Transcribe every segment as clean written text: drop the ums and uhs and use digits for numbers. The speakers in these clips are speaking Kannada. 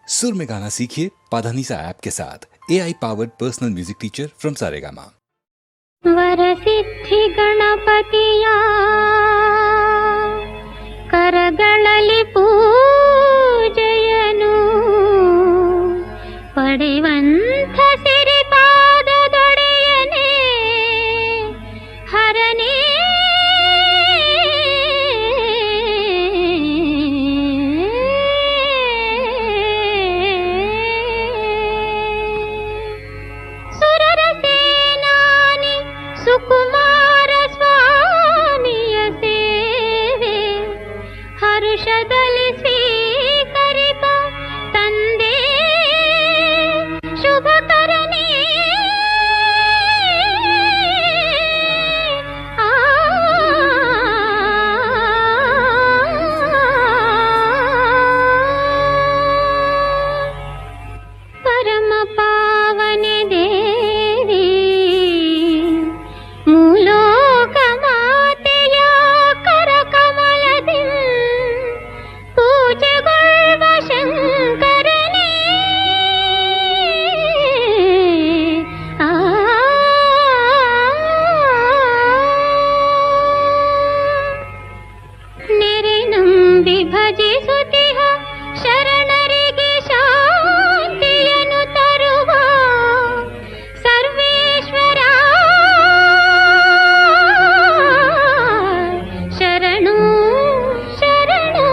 सुर में गाना सीखिए पाधानीसा ऐप के साथ। AI powered personal music teacher from Saregama. Varasiddhi ಗಣಪತಿಯ ಕರಗಳಲ್ಲಿ ಪೂಜೆಯನು ಪಡೆವಂಥ ಸಿರಿಪಾದದೊಡೆಯನೇ ಹರನೇ ಸುಕುಮಾರ ಸ್ವಾಮಿಯ ಸೇವೆ ಹರುಷದಲ್ಲಿ ಸ್ವೀಕರಿಪ ತಂದೆ ಶುಭಕರನೇ ಪರಮ ಪಾವನೆ ದೇವಿ ಮೂಲೋಕ ಮಾತೆಯ ಕರಕಮಲದಿ ಪೂಜೆಗೊಳ್ಳುವ ಶಂಕರನೇ ನೆರೆ ನಂಬಿ ಭಜಿಸುತ್ತಿಹ ಶರಣರಿಗೆ ಶಾಂತಿಯನ್ನು ತರುವ ಸರ್ವೇಶ್ವರ ಶರಣು ಶರಣು.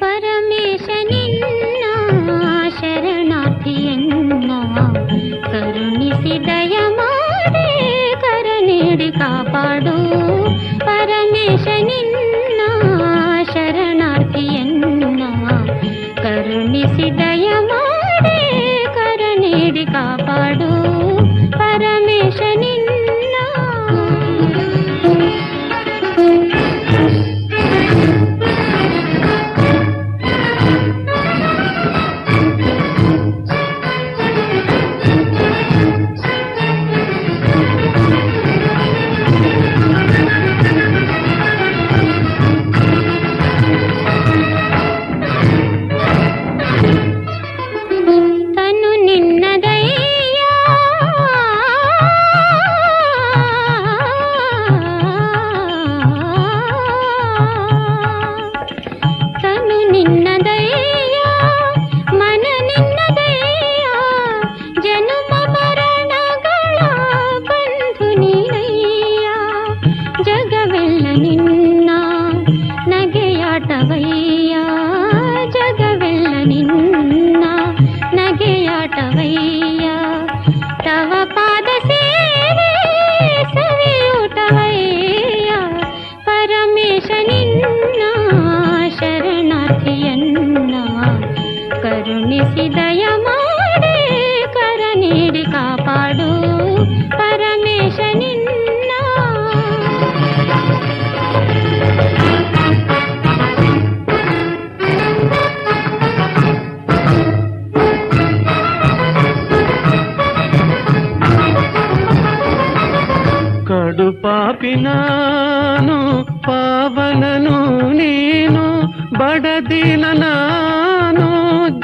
ಪರಮೇಶ ನಿನ್ನ ಶರಣಾರ್ಥಿಯನ್ನ ಕರುಣಿಸಿ ದಯ ಮಾಡಿ ಕರ ನೀಡಿ ಕಾಪಾಡು. ಪರಮೇಶ ನಿನ್ನ ಶರಣಾರ್ಥಿಯನ್ನ ಕರುಣಿಸಿ ದಯ ಮಾಡಿ ಕರ ನೀಡಿ ಕಾಪಾಡು. ಪರಮೇಶ ನಿನ್ನ ತನು ನಿನ್ನದಯ್ಯ ತನು ನಿನ್ನದಯ್ಯ ಮನ ನಿನ್ನದಯ್ಯ ಜನುಮ ಮರಣಗಳ ಬಂಧು ನೀನಯ್ಯ ಜಗವೆಲ್ಲ ನಿನ್ನ ನಗೆಯಾಟವಯ್ಯ ಜಗವೆಲ್ಲ ನಿನ್ನ ನಗೆಯಾಟವಯ್ಯ ತವ ಪಾದ ಸೇವೆ ಸವಿಯೂಟವಯ್ಯ. ಪರಮೇಶ ನಿನ್ನ ಶರಣಾರ್ಥಿಯನ್ನ ಕರುಣಿಸಿ ದಯ ಮಾಡಿ ಕರ ನೀಡಿ ಕಾಪಾಡು. ಪರಮೇಶ ನಿನ್ನ ಕಡು ಪಾಪಿ ನಾನು ಪಾವನನು ನೀನು ಬಡದಿನ ನಾನು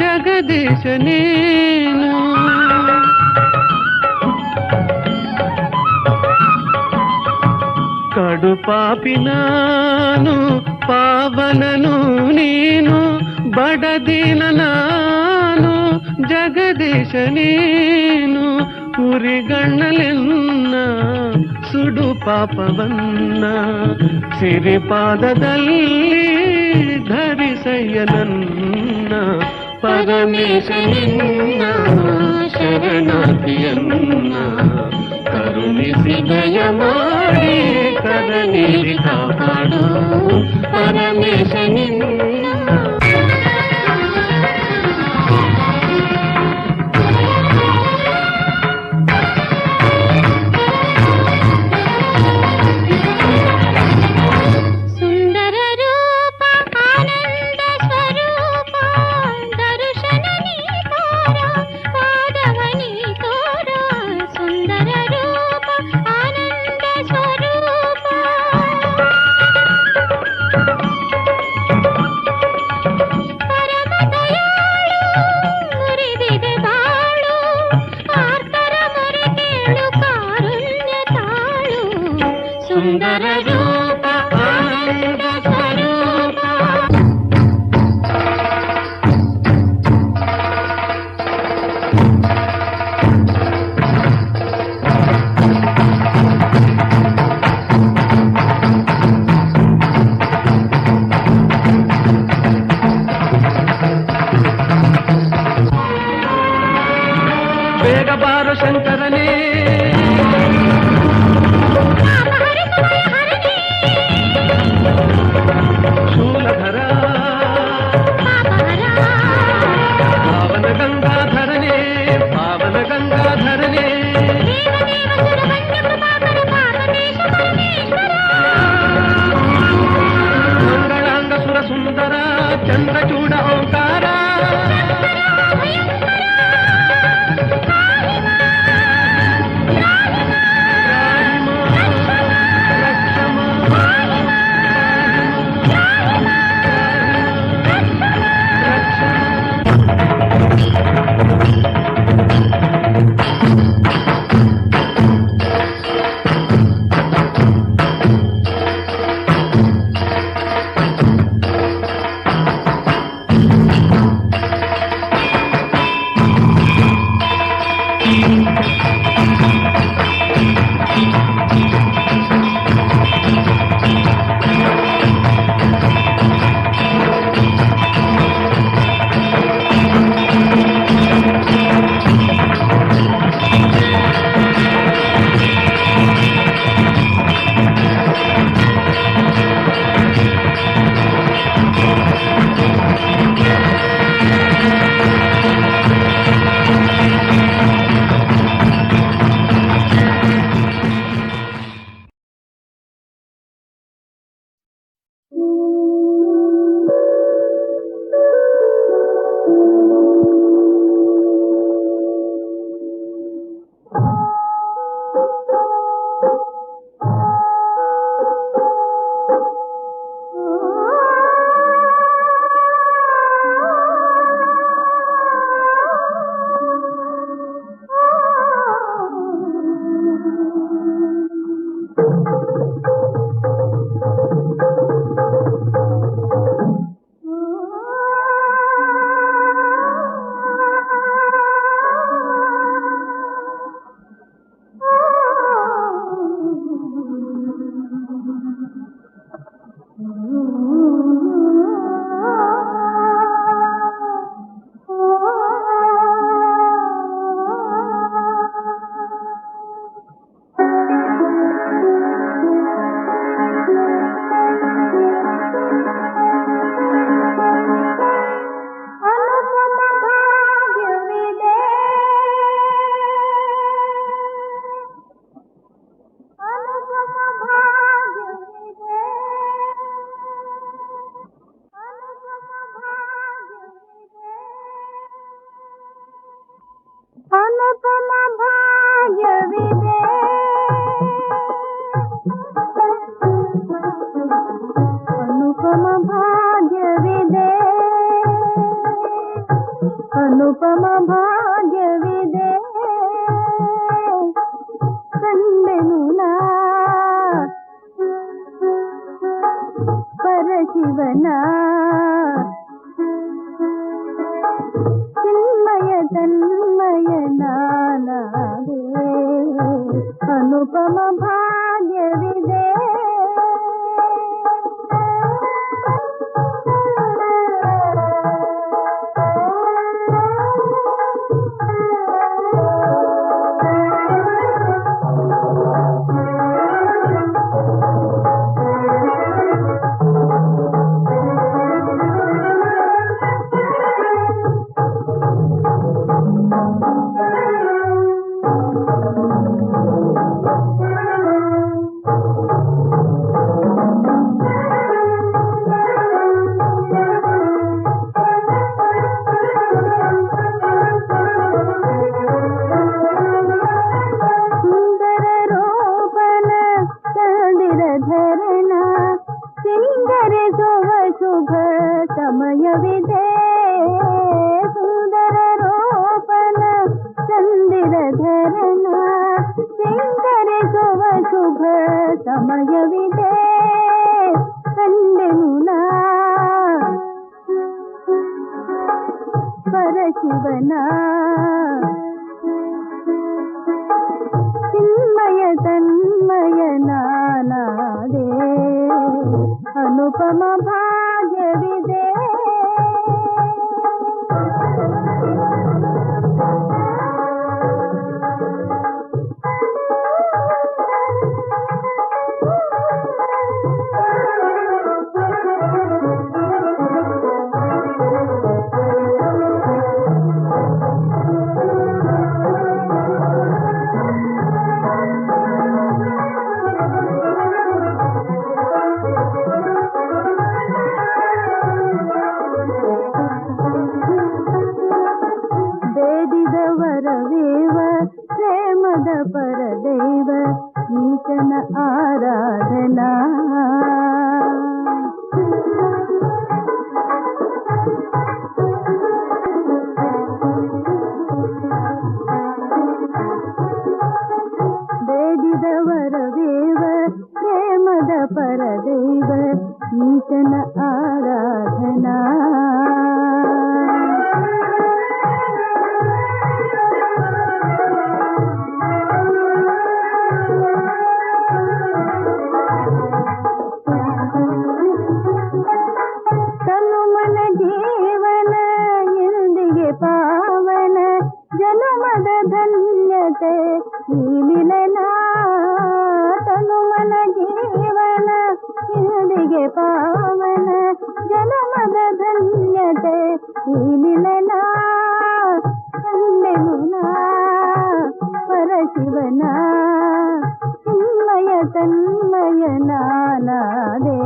ಜಗದೀಶ ನೀನು. ಕಡು ಪಾಪಿ ನಾನು ಪಾವನನು ನೀನು ಬಡದಿನ ನಾನು ಜಗದೀಶ ನೀನು. ಉರಿಗಣ್ಣಲೆನ್ನ ಸುಡು ಪಾಪವನ್ನ ಸಿರಿಪಾದದಲ್ಲಿ ಧರಿಸಯ್ಯ ನನ್ನ. ಪರಮೇಶ ನಿನ್ನ ಶರಣಾರ್ಥಿಯನ್ನ ಕರುಣಿಸಿ ದಯ ಮಾಡಿ ಕರ ನೀಡಿ ಕಾಪಾಡು. ಪರಮೇಶ ನಿನ್ನ ಸುಂದರ ರೂಪ ಆನಂದ ಸ್ವರೂಪ. ಬೇಗ ಬಾರು ಶಂಕರನೇ, ಶೂಲಧರ ಪಾವನ ಗಂಗಾಧರನೇ, ಪಾವನ ಗಂಗಾಧರನೇ, ಮಂಗಳಾಂಗ ಸುರ ಸುಂದರ ಚಂದ್ರಚೂಡ ಓಂಕಾರ, ಅನುಪಮ ಭಾಗ್ಯವಿದೆ ಕಂಡೆನು ನಾ ಪರಶಿವನ ಚಿನ್ಮಯ ತನ್ಮಯ ನಾನಾದೆ ಅನುಪಮ ಭಾಗ್ಯವಿದೆ ಸಮಯವಿದೆ ಕಂಡೆನು ನಾ ಪರಶಿವನ ಚಿನ್ಮಯ ತನ್ಮಯ ನಾನಾದೆ ಅನುಪಮ ಭಾಗ್ಯವಿದೆ ಬೇಡಿದವರವೇವ ಪ್ರೇಮದ ಪರದೈವ ಈಶನ ಆರಾಧನಾ ಬೇಡಿದವರವೇವ ಪ್ರೇಮದ ಪರದೈವ ಈಶನ ಆರಾಧನಾ ತನುಮನ ಜೀವನ ಎಂದಿಗೆ ಪಾವನ ಜನುಮದ ಧನ್ಯತೆ ಈ ಮಿಲನ ತನುಮನ ಜೀವನ ಎಂದಿಗೆ ಪಾವನ ಜನುಮದ ಧನ್ಯತೆ ಈ ಮಿಲನ ಕಂಡೆನು ನಾ ಪರಶಿವನ ಚಿನ್ಮಯ ತನ್ಮಯ ನಾನಾದೆ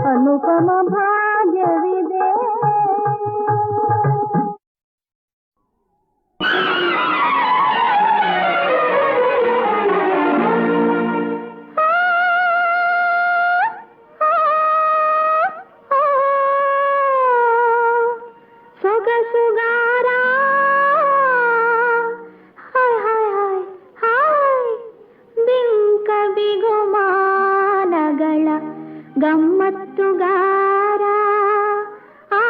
ಅನುಪಮ ಭಾಗ್ಯವಿದೆ ಸೊಗಸುಗಾರ ಹಾಯ್ ಹಾಯ್ ಹಾಯ್ ಹಾಯ್ ಬಿಂಕ ಬಿಗುಮಾನಗಳ ಗಮ್ಮತ್ತುಗಾರ ಆ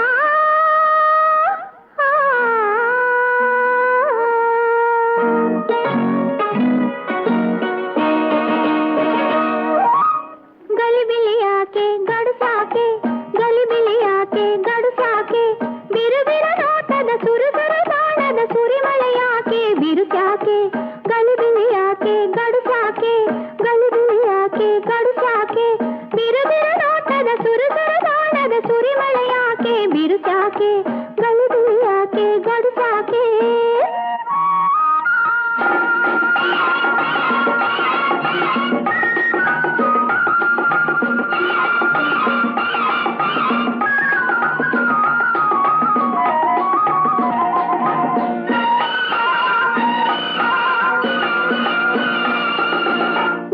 ಗಲಿಬಿಲಿಯಾಕೆ ಗಡುಸಾಕೆ ಗಲಿಬಿಲಿಯಾಕೆ ಗಡುಸಾಕೆ ಬಿರು ಬಿರು ನೋಟದ ಸುರುಸುರು ತಾಣದ ಸುರಿಮಳೆಯಾಕೆ ಬಿರುಸಾಕೆ ಗಲಿಬಿಲಿಯಾಕೆ ಗಡುಸಾಕೆ ಗಲಿಬಿಲಿಯಾಕೆ ಗಡುಸಾಕೆ ಬಿರು ಬಿರು ನೋಟದ ಸುರುಸುರು ತಾಣದ ಸುರಿಮಳೆಯಾಕೆ ಬಿರುಸಾಕೆ ಗಲಿಬಿಲಿಯಾಕೆ ಗಡುಸಾಕೆ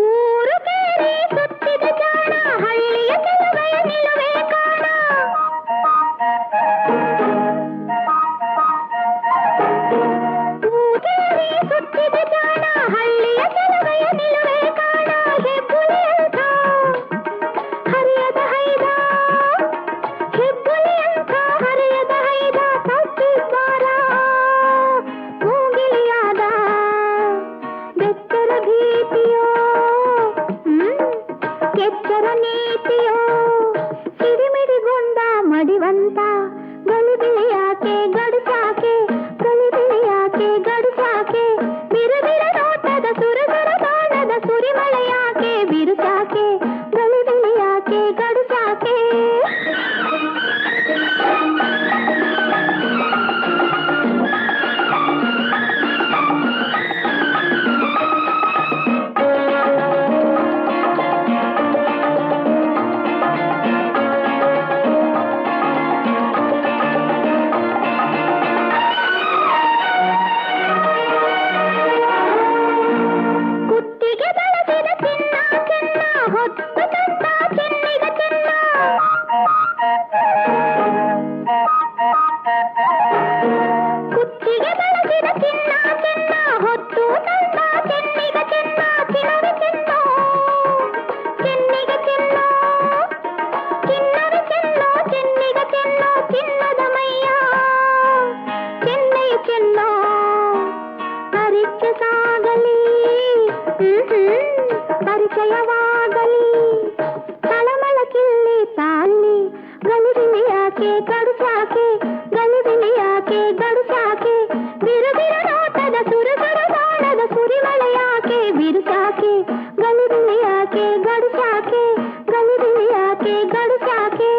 ಊರು ಕೇರಿ ಸುತ್ತಿದ ಜಾಣ ಹಳ್ಳಿಯ ಕೆಲವೆಯ ನಿಲುವೆ ಕಾಣ ಊರೇರಿ ಸುತ್ತಿದ ಜಾಣ ಹಳ್ಳಿಯ ಕೆಲವೆಯ ನಿಲುವೆ ಕಾಣ ಹೆಬ್ಬುಲಿಯಂಥ ಹರಿಯದ ಹೈದ ಹೆಬ್ಬುಲಿಯಂಥ ಹರಿಯದ ಹೈದ ತಪ್ಪಿದ್ವಾರ ಮೂಗಿಲಿಯಾದ ಬೆಚ್ಚರ ಭೀತಿಯೋ ಕೆಚ್ಚರ ನೀತಿಯೋ ಸಿಡಿಮಿಡಿಗೊಂಡ ಮಡಿವಂತ ಗಲಿಬಿಲಿಯಾಕೆ ಗಡುಸಾಕೆ ಗಲಿಬಿಲಿಯಾಕೆ ಗಡುಸಾಕೆ ಬಿರು ಬಿರು ನೋಟದ ಸುರಸುರ ತಾಣದ ಸುರಿಮಳೆಯಾಕೆ ಬಿರುಸಾಕೆ ಗಲಿಬಿಲಿಯಾಕೆ ಗಡುಸಾಕೆ ಜಯವಾಗಲಿ ತಳಮಳ ಕಿಲ್ಲಿ ತಾಲಿ ಗಲಿಬಿಲಿ ಯಾಕೆ ಗಡುಸಾಕೆ ಗಲಿಬಿಲಿ ಯಾಕೆ ಗಡುಸಾಕೆ ಬಿರುಬಿರು ನೋಟದ ಸುರಸುರು ಬಾಣದ ಸುರಿಮಳೆ ಯಾಕೆ ಬಿರುಸಾಕೆ ಗಲಿಬಿಲಿ ಯಾಕೆ ಗಡುಸಾಕೆ ಗಲಿಬಿಲಿ ಯಾಕೆ ಗಡುಸಾಕೆ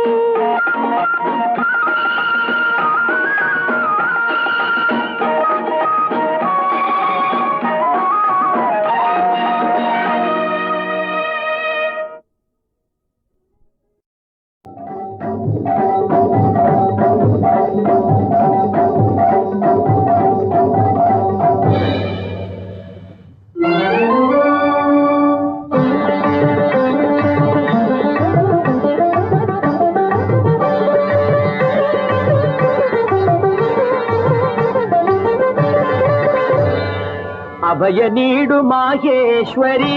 ಅಭಯ ನೀಡು ಮಾಹೇಶ್ವರಿ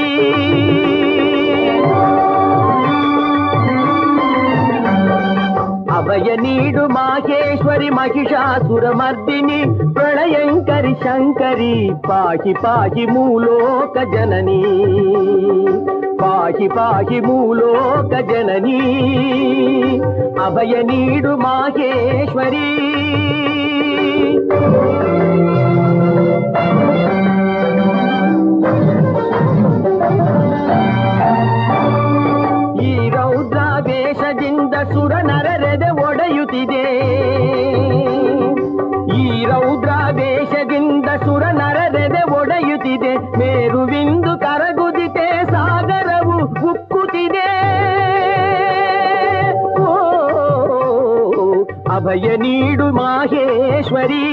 ಅಭಯ ನೀಡು ಮಾಹೇಶ್ವರಿ ಮಹಿಷಾಸುರ ಮರ್ದಿನಿ ಪ್ರಳಯಂಕರಿ ಶಂಕರಿ ಪಾಹಿ ಪಾಹಿ ಮೂಲೋಕ ಜನನಿ ಪಾಹಿ ಪಾಹಿ ಮೂಲೋಕ ಜನನಿ ಅಭಯ ನೀಡು ಮಾಹೇಶ್ವರಿ ಈ ರೌದ್ರಾವೇಶದಿಂದ ಸುರ ನರರೆದೆ ಒಡೆಯುತ್ತಿದೆ ಈ ರೌದ್ರಾವೇಶದಿಂದ ಸುರ ನರರೆದೆ ಒಡೆಯುತ್ತಿದೆ ಮೇರುವಿಂದು ಕರಗುದಿತೆ ಸಾಗರವು ಉಕ್ಕುತ್ತಿದೆ ಓ ಅಭಯ ನೀಡು ಮಾಹೇಶ್ವರಿ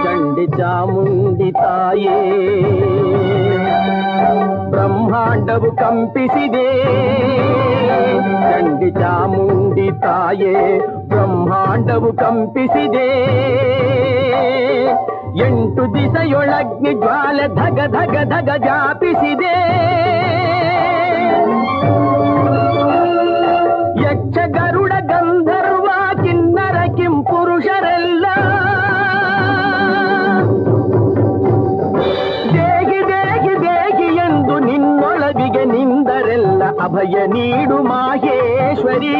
ಚಂಡಿ ಚಾಮುಂಡಿ ತಾಯೇ ಬ್ರಹ್ಮಾಂಡವು ಕಂಪಿಸಿದೆ ಚಂಡಿ ಚಾಮುಂಡಿ ತಾಯೇ ಬ್ರಹ್ಮಾಂಡವು ಕಂಪಿಸಿದೆ 8 ದಿಸೆಯೊಳಗ್ನಿ ಜ್ವಾಲೆ ಧಗ ಧಗ ಧಗ ಜಾಪಿಸಿದೆ ಯಕ್ಷ ಗರುಡ ಗಂಧರ್ವ ಕಿನ್ನರ ಕಿಂಪುರುಷರೆಲ್ಲ ದೇಗಿ ದೇಗಿ ದೇಗಿ ಎಂದು ನಿನ್ನೊಳಗಿಗೆ ನಿಂದರೆಲ್ಲ ಅಭಯ ನೀಡು ಮಾಹೇಶ್ವರಿ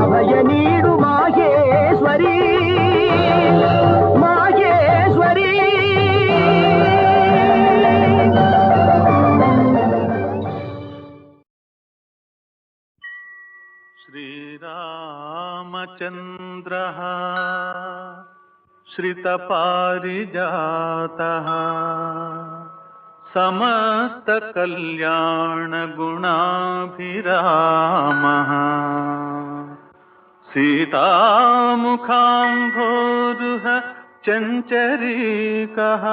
ಅಭಯ ನೀಡು ಮಾಹೇಶ್ವರಿ ಮಾಹೇಶ್ವರಿ ಶ್ರೀರಾಮಚಂದ್ರಃ ಶ್ರಿತಪಾರಿಜಾತಃ ಸಮಸ್ತಕಲ್ಯಾಣಗುಣಾಭಿರಾಮಃ ಸೀತಾಮುಖಾಂಭೋರುಹ ಚಂಚರೀಕಃ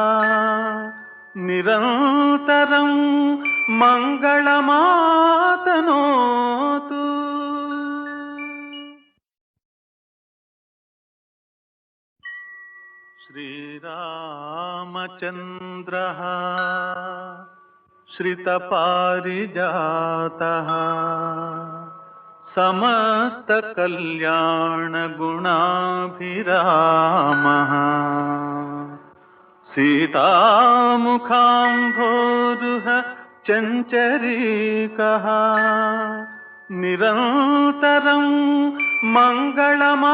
ನಿರಂತರಂ ಮಂಗಳಮಾತನೋತು ಶ್ರೀರಾಮಚಂದ್ರಃ ಶ್ರಿತಪಾರಿಜಾತಃ ಸಮಸ್ತಕಲ್ಯಾಣಗುಣಾಭಿರಾಮಃ ಸೀತಾಮುಖಾಂಭೋರುಹ ಚಂಚರೀಕಃ ನಿರಂತರಂ ಮಂಗಳಮಾತನೋತು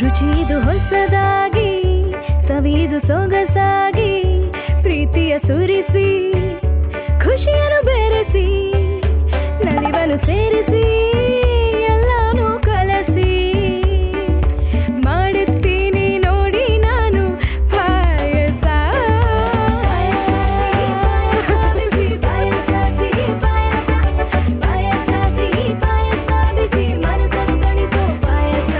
ರುಚಿದು ಹೊಸದಾಗಿ ಸವಿದು ಸೊಗಸಾಗಿ ಪ್ರೀತಿಯ ಸುರಿಸಿ ಖುಷಿಯನ್ನು ಬೆರೆಸಿ ನಲಿವನ್ನು ಸೇರಿಸಿ ಎಲ್ಲಾನು ಕಲಸಿ ಮಾಡುತ್ತೀನಿ ನೋಡಿ ನಾನು ಪಾಯಸ ಪಾಯಸ ಬಿಸಿ ಮನಸ್ಸನ್ನು ತಣಿಸೋ ಪಾಯಸ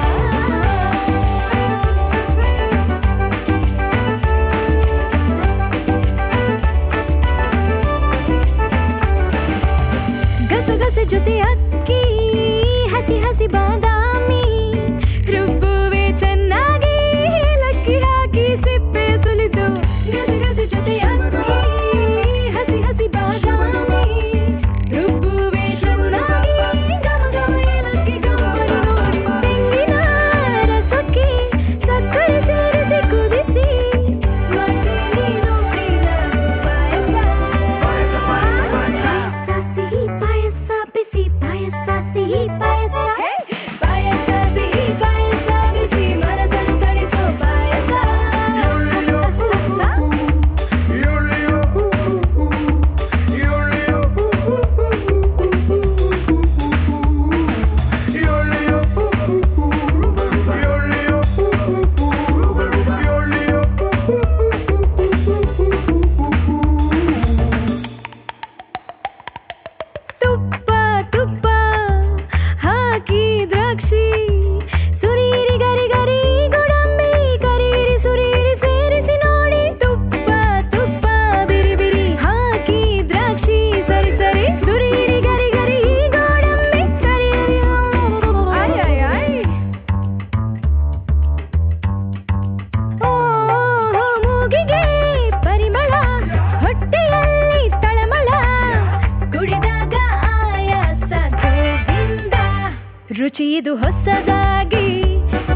ಹೊಸದಾಗಿ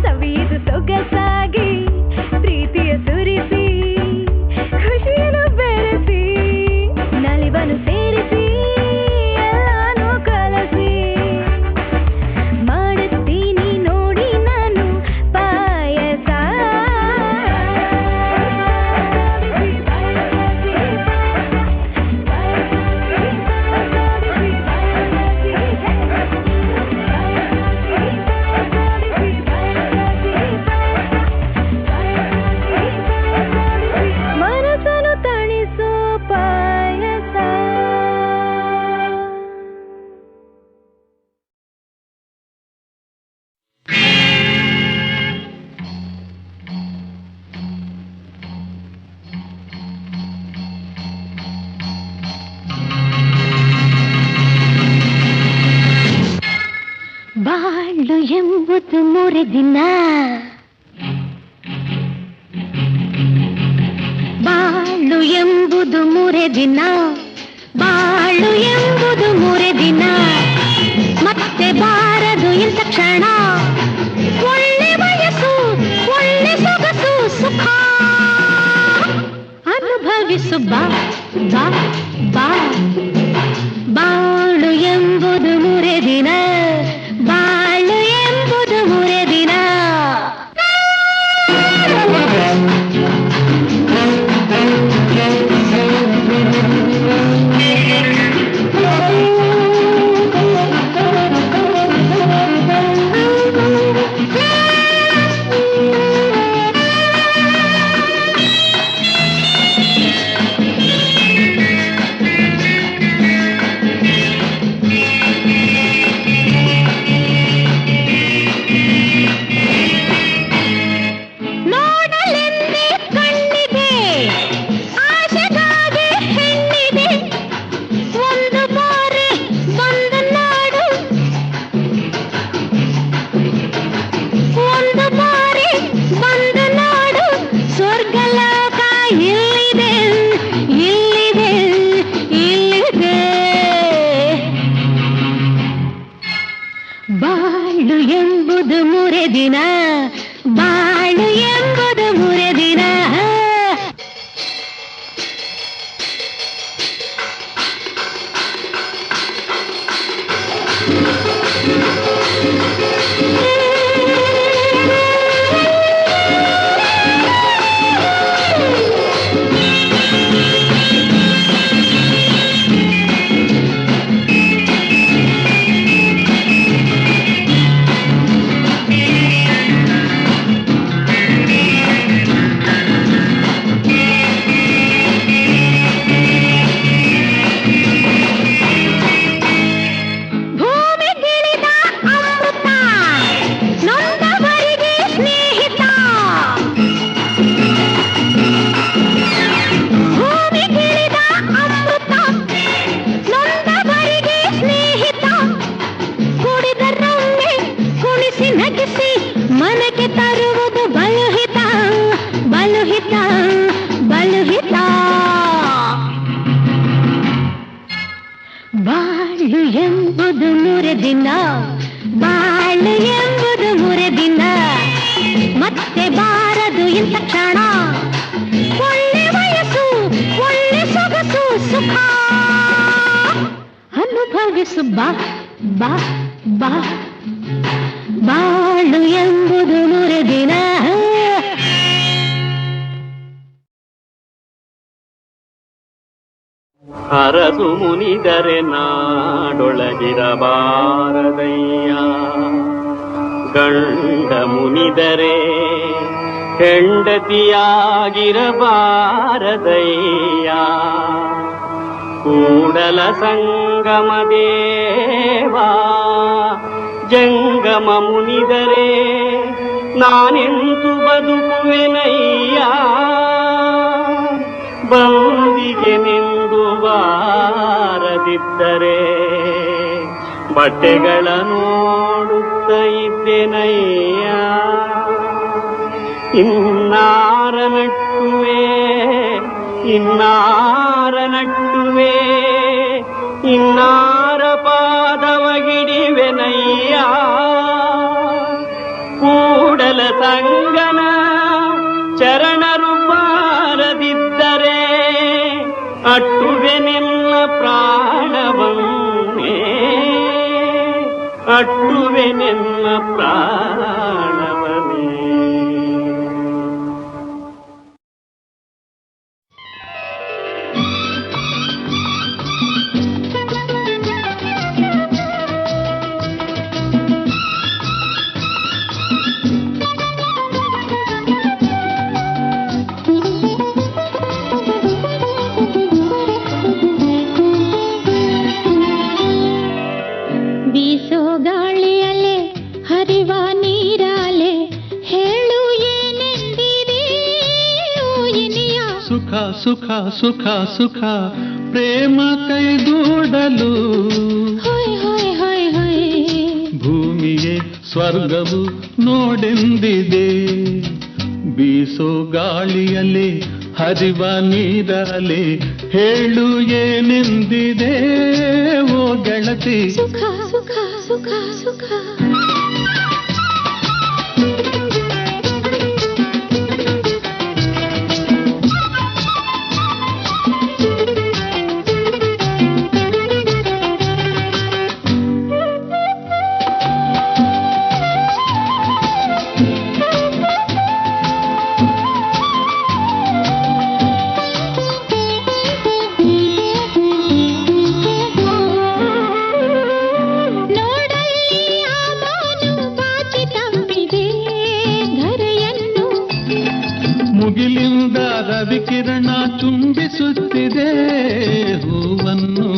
ಸವಿದು ಸೊಗಸಾಗಿ ಪ್ರೀತಿಯ ಸುರಿಸಿ ಖುಷಿಯನ್ನು ಬೆರೆಸಿ ನಲಿವನ್ನು ಸೇರಿಸಿ ಎಲ್ಲಾನು ಕಲಸಿ ಮಾಡುತ್ತೀನಿ ನೋಡಿ ನಾನು ಪಾಯಸ ಮನಸ್ಸನ್ನು ತಣಿಸೋ ಪಾಯಸ. ಬಾಳು ಎಂಬುದು ಮುರಿದಿನ ಬಾಳು ಎಂಬುದು ಮುರಿದಿನ ಬಾಳು ಎಂಬುದು ಮುರಿದಿನ ಮತ್ತೆ ಬಾರದು ಇಂಥ ಕ್ಷಣ ಒಳ್ಳೆ ವಯಸ್ಸು ಒಳ್ಳೆ ಸೊಗಸು ಸುಖ ಅನುಭವಿಸು ಬಾ ಬಾ ಬಾ ಬಾಳು ಎಂಬುದು ಮುರಿದಿನ ಬಾಳು ಎಂಬುದು ಮುರಿದಿನ. ಬಾಳು ಎಂಬುದು ಮುರಿದಿನ ಬಾಳು ಎಂಬುದು ಮುರಿದಿನ. ಮನಕ್ಕೆ ತರುವುದು ಬಲುಹಿತ ಬಲುಹಿತ ಬಲುಹಿತ. ಬಾಳು ಎಂಬುದು ಮುರಿದಿನ ಬಾಳು ಎಂಬುದು ಮುರಿದಿನ ಮತ್ತೆ ಬಾರದು ಇಂಥ ಕ್ಷಣ ಒಳ್ಳೆ ವಯಸ್ಸು ಒಳ್ಳೆ ಸೊಗಸು ಸುಖ ಅನುಭವಿಸು ಬಾ ಬಾ ಬಾ ಬಾಳು ಎಂಬುದು ಮುರಿದಿನ. ಅರಸು ಮುನಿದರೆ ನಾಡೊಳಗಿರಬಾರದಯ್ಯ, ಗಂಡ ಮುನಿದರೆ ಹೆಂಡತಿಯಾಗಿರಬಾರದಯ್ಯ. ಕೂಡಲ ಸಂಗಮ ದೇವಾ ಜಂಗಮ ಮುನಿದರೆ ನಾನೆಂತು ಬದುಕುವೆನಯ್ಯ. ಬಂದಿಗೆ ನಿಂದು ಬಾರದಿದ್ದರೆ ಬಟ್ಟೆಗಳ ನೋಡುತ್ತ ಇದ್ದೆನಯ್ಯ. ಇನ್ನಾರ ನಟ್ಟುವೆ ಇನ್ನಾರ ನಟ್ಟುವೆ ಇನ್ನಾರ ಪಾದವ ಹಿಡಿವೆನಯ್ಯ. ವಿಠಲ ಸಂಗನ ಚರಣರು ಬಾರದಿದ್ದರೆ ಅಟ್ಟುವೆನೆಲ್ಲ ಪ್ರಾಣವನ್ನೇ ಅಟ್ಟುವೆನೆಲ್ಲ ಪ್ರಾಣವನೇ. ಬೀಸೋ ಗಾಳಿಯಲೆ ಹರಿವ ನೀರಾಲೆ ಹೇಳು ಏನೆಂದಿರಿ ಓ ಇನಿಯ. ಸುಖ ಸುಖ ಸುಖ ಸುಖ ಪ್ರೇಮ ಕೈಗೂಡಲು ಹೊಯ್ ಹೊಯ್ ಹೊಯ್ ಹೊಯ್ ಭೂಮಿಯೇ ಸ್ವರ್ಗವು ನೋಡೆಂದಿದೆ. ಬೀಸೋ ಗಾಳಿಯಲ್ಲಿ ಹರಿವ ನೀರಲೆ ಹೇಳು ಏನೆಂದಿದೆ ಓ ಗೆಳತಿ. ಸುಖ ಸುಖ ಸುಖ ಸುಖ ಮುಗಿಲಿಂದ ರವಿಕಿರಣ ಚುಂಬಿಸುತ್ತಿದೆ ಹೂವನ್ನು.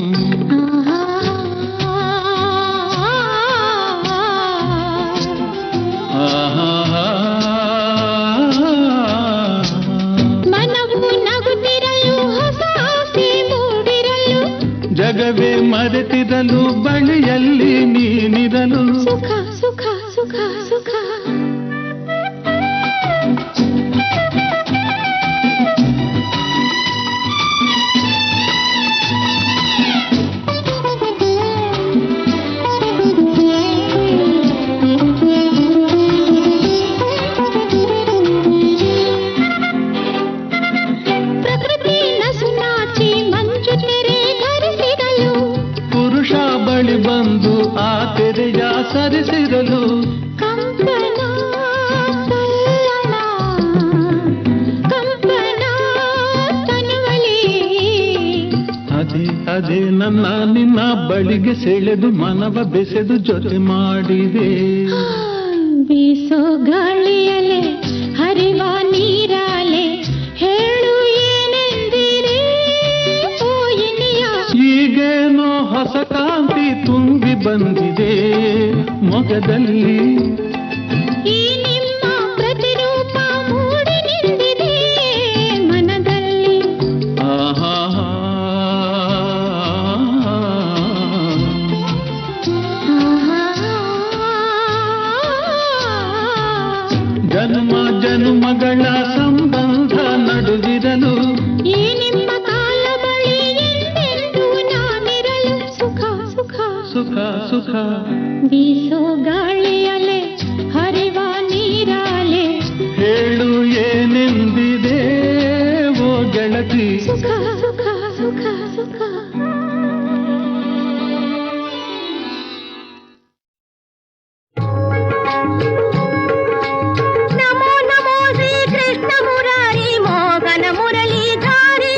ಮನವು ನಗುತ್ತಿರಲು ಹೊಸ ಆಸೆ ಮೂಡಿರಲು ಜಗವೇ ಮರೆತಿರಲು ಬಳಿಯಲ್ಲಿ ನೀನಿರಲು. ಸುಖ ಸುಖ ಸುಖ ಸುಖ ಪ್ರಕೃತಿ ನಸುನಾಚಿ ಮಂಜು ತೆರೆ ಧರಿಸಿರಲು ಪುರುಷ ಬಳಿ ಬಂದು ಆ ತೆರೆಯ ಸರಿಸಿರಲು. ಕಂಪನ ತಲ್ಲಣ ಕಂಪನ ತನುವಲಿ ಅದೇ ಅದೇ ನನ್ನ ನಿನ್ನ ಬಳಿಗೆ ಸೆಳೆದು ಮನವ ಬೆಸೆದು ಜೊತೆ ಮಾಡಿದೆ. ಬೀಸೋ ಗಾಳಿಯಲೆ ಹರಿವ ನೀರಾಲೆ ಹೇಳು ಏನೆಂದಿರಿ ಓ ಇನಿಯ. ಈಗೇನೋ ಹೊಸ ಕಾಂತಿ ತುಂಬಿ ಬಂದಿದೆ ಮೊಗದಲ್ಲಿ. ಈ ನಿಮ್ಮ ಪ್ರತಿರೂಪ ಮೂಡಿ ನಿಂತಿದೆ ಮನದಲ್ಲಿ. ಆಹಾ ಜನ್ಮ ಜನ್ಮಗಳ ಸಂಬಂಧ ನಡುವಿರಲು. ಈ ನಿಮ್ಮ ಕಾಲ ಬಳಿ ಎಂದೆಂದೂ ನಾನಿರಲು. ಸುಖ ಸುಖ ಸುಖ ಸುಖ ಬೀಸೋ ಗಾಳಿಯಲೆ ಹರಿವ ನೀರಾಲೆ ಹೇಳು ಏನೆಂದಿದೆ ಓ ಗೆಳತಿ. ಸುಖ ಸುಖ ಸುಖ ಸುಖ ನಮೋ ನಮೋ ಶ್ರೀ ಕೃಷ್ಣ ಮುರಾರಿ ಮೋಹನ ಮುರಳೀಧಾರಿ.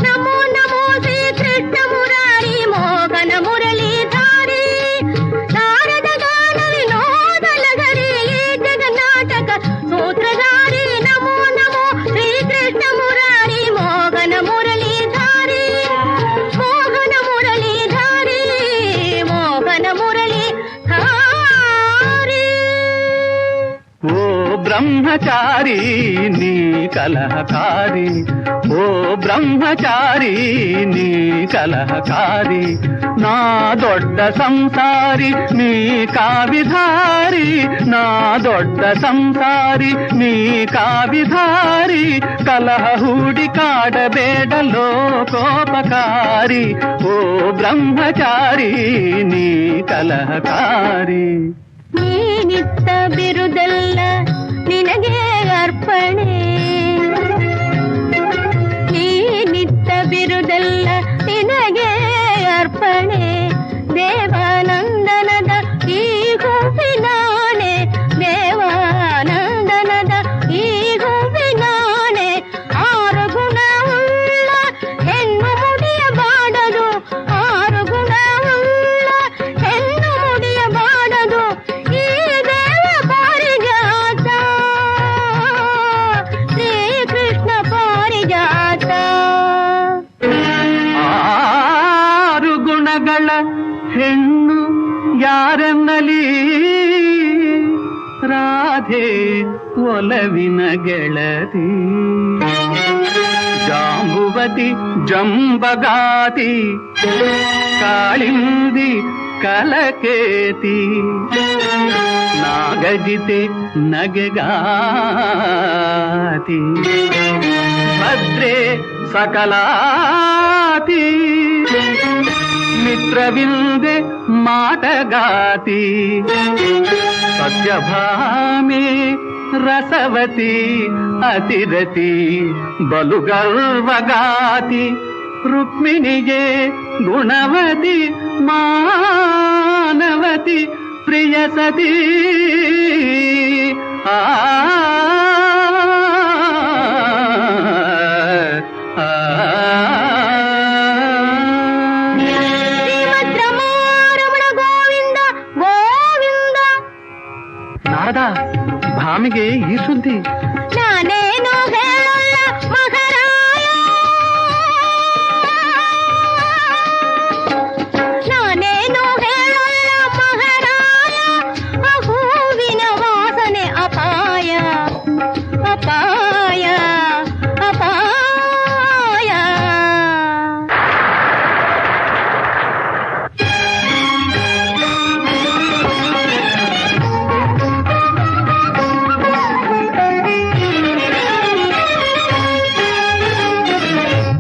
ನಮೋ ನಮೋ ಶ್ರೀ ಕೃಷ್ಣ ಮುರಾರಿ ಮೋಹನ ಮುರಳೀಧಾರಿ. ನಾರದ ಗಾನ ವಿನೋದ ಲಹರಿ ಈ ಜಗನ್ನಾಟಕ ಸೂತ್ರಧಾರಿ. ನಮೋ ನಮೋ ಶ್ರೀ ಕೃಷ್ಣ ಮುರಾರಿ ಮೋಹನ ಮುರಳೀಧಾರಿ. ಮೋಹನ ಮುರಳೀಧಾರಿ ಮೋಹನ ಮುರಳೀಧಾರಿ. ಓ ಬ್ರಹ್ಮಚಾರಿ ನೀ ಕಲಹಕಾರಿ, ಓ ಬ್ರಹ್ಮಚಾರಿ ನೀ ಕಲಹಕಾರಿ. ನಾ ದೊಡ್ಡ ಸಂಸಾರಿ ನೀ ಕಾವಿಧಾರಿ, ನಾ ದೊಡ್ಡ ಸಂಸಾರಿ ನೀ ಕಾವಿಧಾರಿ. ಕಲಹ ಹೂಡಿ ಕಾಡಬೇಡ ಲೋಕೋಪಕಾರಿ, ಓ ಬ್ರಹ್ಮಚಾರಿ ನೀ ಕಲಹಕಾರಿ. ನೀನಿತ್ತ ಬಿರುದಲ್ಲ ರಾಧೆ ಒಲವಿನ ಗೆಳತಿ ಜಾಂಬುವತಿ ಜಂಬಗಾತಿ ಕಾಳಿಂದಿ ಕಲಕೇತಿ ನಾಗಜಿತೆ ನಗೆಗಾತಿ ಭದ್ರೆ ಸಕಲಾತಿ ಮಿತ್ರವಿಂದೆ ಮಾಟಗಾತಿ ಸತ್ಯಭಾಮೆ ರಸವತಿ ಅತಿರತಿ ಬಲುಗರ್ವಗಾತಿ ರುಕ್ಮಿಣಿಗೆ ಗುಣವತಿ ಮಾನವತಿ ಪ್ರಿಯಸತಿ ಆ ನಾರದ ಭಾಮಿಗೆ ಈ ಸುದ್ದಿ ನಾನೇನು ಹೇಳಲ್ಲ ಮಹಾರಾಯ, ನಾನೇನು ಹೇಳಲ್ಲ ಮಹಾರಾಯ, ಆ ಹೂವಿನ ವಾಸನೆ ಅಪಾಯ ಅಪಾಯ ಅಪಾಯ.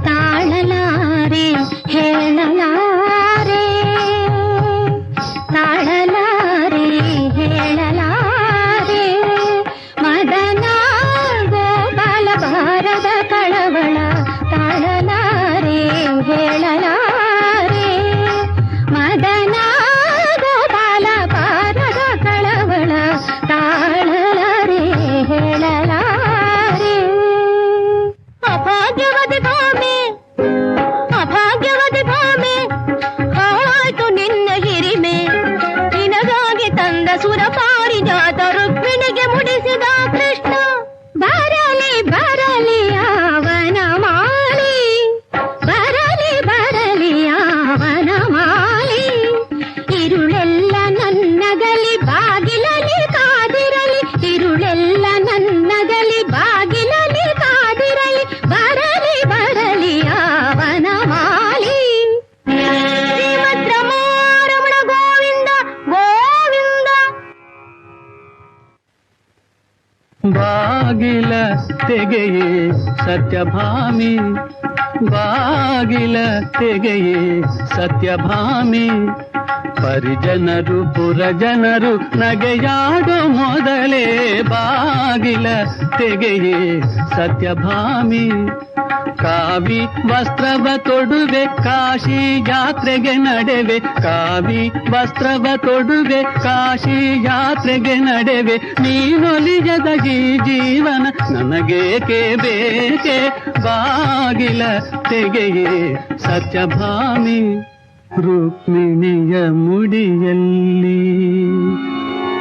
ತಾಳಲಾರೆ ಹೇಳಲಾರೆ, ತಾಳಲಾರೆ ಹೇಳಲಾರೆ, ಮದನ ಗೋಪಾಲ ಭಾರದ ಕಳವಳ ತಾಳಲಾರೆ ಹೇಳಲಾರೆ, ಮದನ ಗೋಪಾಲ ಭಾರದ ಕಳವಳ ತಾಳಲಾರೆ ಹೇಳಲಾರೆ. ಅಭಾಗ್ಯವತಿ ಭಾಮೆ, ಅಭಾಗ್ಯವತಿ ಭಾಮೆ, ಹಾಳಾಯ್ತು ನಿನ್ನ ಹಿರಿಮೆ, ನಿನಗಾಗಿ ತಂದ ಸುರಪಾರಿಜಾತ ರುಕ್ಮಿಣಿಗೆ ಮುಡಿಸಿದ ಕೃಷ್ಣ. ಬರಲಿ ಬರಲಿ ಅವನ ಮಾಲಿ, ಬರಲಿ ಬರಲಿ ಅವನ ಮಾಲಿ, ಇರುಳೆಲ್ಲ ನನ್ನಗಲಿ ಬಾಗಿಲಲಿ ಕಾದಿರಲಿ, ಇರುಳೆಲ್ಲ ನನ್ನಗಲಿ ಬಾಗಿಲಲಿ ಕಾದಿರಲಿ, ಬರಲಿ ಬರಲಿ ಅವನ ಮಾಲಿ. ಶ್ರೀಮದ್ ರಮಾರಮಣ ಗೋವಿಂದ ಗೋವಿಂದ. ಬಾಗಿಲ ತೆಗೆಯೇ ಸತ್ಯಭಾಮಿ, ಬಾಗಿಲ ತೆಗೆಯೇ ಸತ್ಯಭಾಮಿ, ಪರಿಜನರು ಪುರಜನರು ನಗೆಯಾಡು ಮೊದಲೇ ಬಾಗಿಲ ತೆಗೆಯೇ ಸತ್ಯಭಾಮಿ. ಕಾವಿ ವಸ್ತ್ರವ ತೊಡುವೆ ಕಾಶಿ ಯಾತ್ರೆಗೆ ನಡೆವೆ, ಕಾವಿ ವಸ್ತ್ರವ ತೊಡುವೆ ಕಾಶಿ ಯಾತ್ರೆಗೆ ನಡೆವೆ, ನೀನೊಲಿಯದ ಈ ಜೀವನ ನನಗೇಕೆ ಬೇಕೆ, ಬಾಗಿಲ ತೆಗೆಯೇ ಸತ್ಯಭಾಮಿ. ರುಕ್ಮಿಣಿಯ ಮುಡಿಯಲ್ಲಿ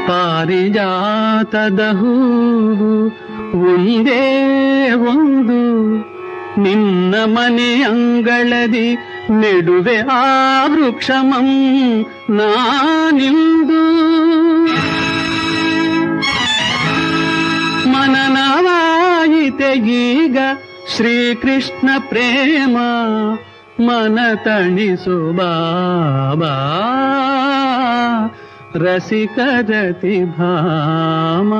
ಪಾರಿಜಾತದ ಹೂವು ಒಂದೇ ಒಂದು, ನಿನ್ನ ಮನೆ ಅಂಗಳದಿ ನೆಡುವೆ ಆ ವೃಕ್ಷಮಂ ನಾನಿಂದು. ಮನನವಾಯಿತೆ ಈಗ ಶ್ರೀಕೃಷ್ಣ ಪ್ರೇಮ, ಮನ ತಣಿಸು ಬಾಬಾ ರಸಿಕರತಿ ಭಾಮ.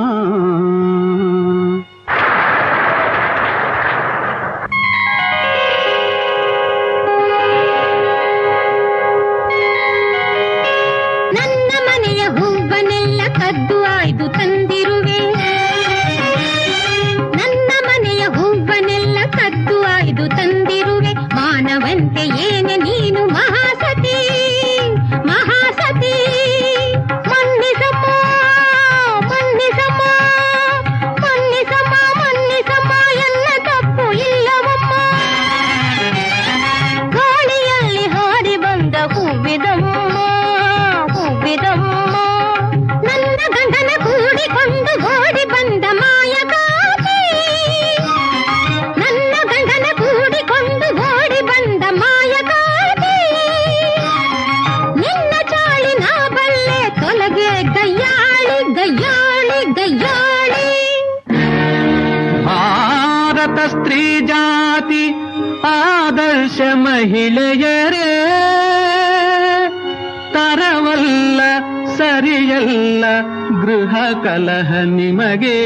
ನನ್ನ ಮನೆಯ ಹೂವನ್ನೆಲ್ಲ ಕದ್ದು ಆಯ್ದು ತಂದಿರುವೆ, ನನ್ನ ಮನೆಯ ಹೂವನ್ನೆಲ್ಲ ಕದ್ದು ಆಯ್ದು ತಂದಿರುವೆ, ಮಾನವಂತೆ ಏನೆ ನೀನು ಮಹಾಸತಿ ಮಹಾಸತಿ. ಮನ್ನಿಸಮ್ಮ ಮನ್ನಿಸಮ್ಮ ಮನ್ನಿಸಮ್ಮ ಮನ್ನಿಸಮ್ಮ, ಎಲ್ಲ ತಪ್ಪು ಇಲ್ಲವಮ್ಮ. ಗಾಳಿಯಲ್ಲಿ ಹಾರಿ ಬಂದ ಹೂವಿದಮ್ಮ ಹೂವಿದಮ್ಮ, ನನ್ನ ಗಂಡನ ಕೂಡಿಕೊಂಡು ಓಡಿ ಬಂದ ಮಾಯಗಾತಿ, ನನ್ನ ಗಂಡನ ಕೂಡಿಕೊಂಡು ಓಡಿ ಬಂದ ಮಾಯಗಾತಿ. ನಿನ್ನ ಚಾಳಿ ನಾ ಬಲ್ಲೆ ತೊಲಗೆ ಗಯ್ಯಾಳಿ ಗಯ್ಯಾಳಿ ಗಯ್ಯಾಳಿ. ಭಾರತ ಸ್ತ್ರೀ ಜಾತಿ ಆದರ್ಶ ಮಹಿಳೆಯರೇ, ತರವಲ್ಲ ಸರಿಯಲ್ಲ ಗೃಹ ಕಲಹ ನಿಮಗೆ.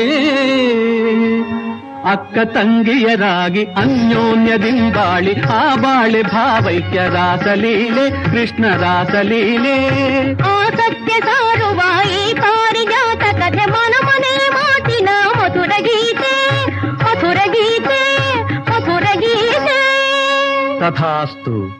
ಅಕ್ಕ ತಂಗಿಯರಾಗಿ ಅನ್ಯೋನ್ಯದಿಂದಾಳಿ ಆ ಬಾಳೆ ಭಾವೈಕ್ಯ ರಾಸಲೀಲೆ ಕೃಷ್ಣ ರಾಸಲೀಲೆ. ಆಸಕ್ತಿ ಸಾರುವ ಈ ಪಾರಿಜಾತ ಕಥೆ ಮನ ಮನೆ ಮಾತಿನ ಮಧುರ ಗೀತೆ, ಮಧುರ ಗೀತೆ, ಮಧುರ ಗೀತೆ. ತಥಾಸ್ತು.